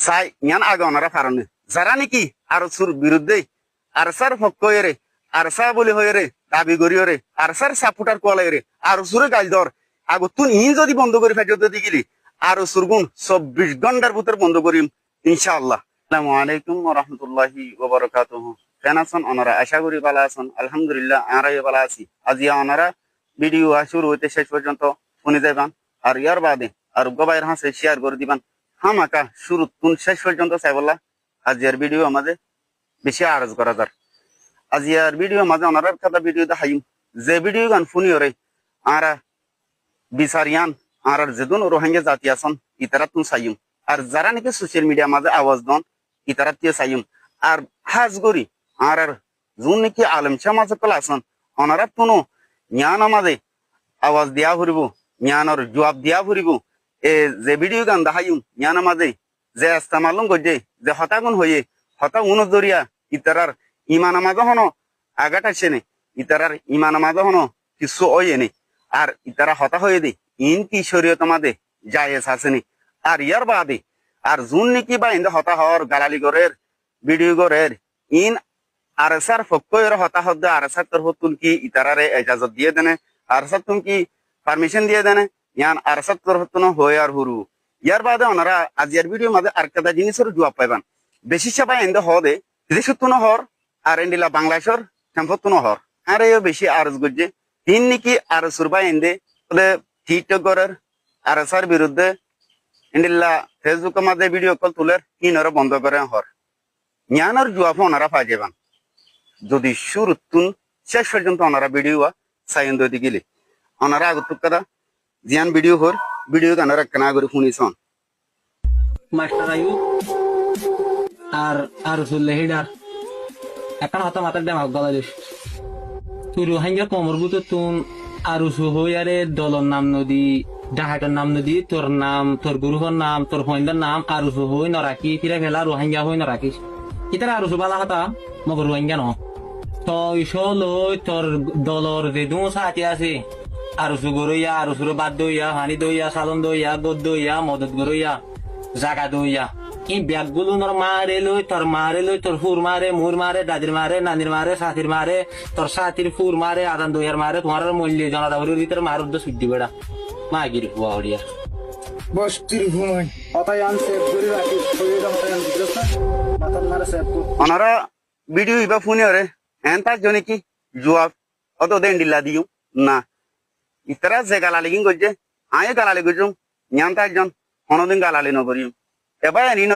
চাই ইয়ান আগে ওনারা পারনে যারা নাকি আরসুর বিরুদ্ধে আরসার পক্ষ হয়ে আরসা বলি হয়ে দাবি করি হরে আরসার সাপোর্টার কোয়ালাই রে আরসুরে গাইল ধর আগতুন ই যদি বন্ধ করে ফেজত দিগিলি আরসুর গুণ 24 ঘন্টার ভিতর বন্ধ করিম ইনশাআল্লাহ। আসসালামু আলাইকুম ওয়া রাহমাতুল্লাহি ওয়া বারাকাতুহু। কেন আছেন ওনারা? আশা করি ভালো আছেন। আলহামদুলিল্লাহ আমরাও ভালো আছি। আজিয়া ওনারা ভিডিও শুরু হইতে শেষ পর্যন্ত শুনে যাইবান আর ইয়ার বাদে আর গবাইয়ের হাসে শেয়ার করে দিবান। হামাকা শুরু তুন শেষ পর্যন্ত চাইবল্লা আজিয়ার ভিডিও আমাদের বেশি আরজ করা যার। আজিয়ার ভিডিও মাঝে ওনারা কথা ভিডিও দেখাইম যে ভিডিও গান শুনি ওরে আরা বিচারিয়ান আর যেদুন রোহিঙ্গা জাতি আছেন ইতারা তুন চাইম আর যারা নাকি সোশ্যাল মিডিয়া মাঝে আওয়াজ দন ইতারা দিয়ে চাইম আর হাজ করি আর যোন নাকি আলেমচা মাঝে কলা আছেন ওনারা তুনো জ্ঞান মাঝে আওয়াজ দিয়া ফুরিব জ্ঞানের জবাব দিয়া ফুরিব এ যে ভিডিও গান দেখাইম জ্ঞান মাঝে যে ইস্তেমালুম গজে যে হতাগুন হয়ে হতাগুন জরিয়া ইতারার ইমান মাঝে হনো আঘাত আসে নে ইতারার ইমান মাঝে হনো কিছু ওয়ে নে আর ইতারা হতা হয়ে দে ইন কি শরীয়ত মাঝে জায়েজ আসেনি আর ইয়ার বাদে আর যোন নাকি বা ইন্দা হতা হওয়ার গালালি গরের ভিডিও গরের ইন আরসার ফক্কয়ের হতা হদ আরসার তরফ তুল কি ইতারারে এজাজত দিয়ে দেনে আরসার তুম কি পারমিশন দিয়ে দেনে ইয়ান আরসার তরফ তুন হয়ে আর হুরু ইয়ার বাদে ওনারা আজিয়ার ভিডিও মাঝে আর কাদা জিনিসের জবাব পাইবান বেশি সবাই ইন্দা হদে বিদেশত তুন হর আর ইন্দিলা বাংলাদেশের সম্পদ তুন হর আর বেশি আরজ গজ্জে তিন নাকি আরসুর বা ইন্দে টিকটকের আরসার বিরুদ্ধে ইন্দিল্লা ফেসবুকের মাঝে ভিডিও কল তুলের ইনরা বন্ধ করে হর জ্ঞানের জবাব ওনারা পাই যাবান যদি শুরুতুন শেষ পর্যন্ত ওনারা ভিডিও সাইন দিয়ে গেলে ওনারা আগত কথা জিয়ান ভিডিও হর ভিডিও গানারা কেনা করে শুনিছন মাস্টার আয়ু আর আরসুল হিডার এখন হতা মাথার দেম গলা দিস তুই রোহিঙ্গা কমর বুতো তুন আরসু হইয়ারে দলর নাম নদী ডাহাটার নাম নদী তোর নাম তোর গুরুহর নাম তোর হইন্দার নাম আরসু হই নরাকি ফিরে ফেলা রোহিঙ্গা হই নরাকিস ইতারা আরসু বালা হতা মগ রোহিঙ্গা ন তই লই তোর দলর যে দু সাথে আছে আরসু গরইয়া আরসুর বাদ দইয়া হানি দইয়া সালন দইয়া গদ দইয়া মদত গরইয়া জাগা দইয়া এই ব্যাগগুলো তোর মারে লই তোর ফুর মারে মুর মারে দাদির মারে নানির মারে সাথীর মারে তোর সাথীর ফুর মারে আদান দইয়ার মারে তোমার মূল্য জনদাবরির ভিতরে মার উদ্দ সুদ্ধি বেড়া মা গিরি হুয়া হরিয়া বস্তির ঘুমাই অতাই আনছে ঘুরে রাখি শরীর অতাই আনছে মাথার মারে সেভ ওনারা ভিডিও ইবা ফোনে ওরে এন তার জন্য কি জবাব অত দেন দিল্লা দিও না ইতারা যে গালালি গিন গজে আয়ে গালালি গজুম জ্ঞান তার জন কোনদিন গালালি নগরিম এবার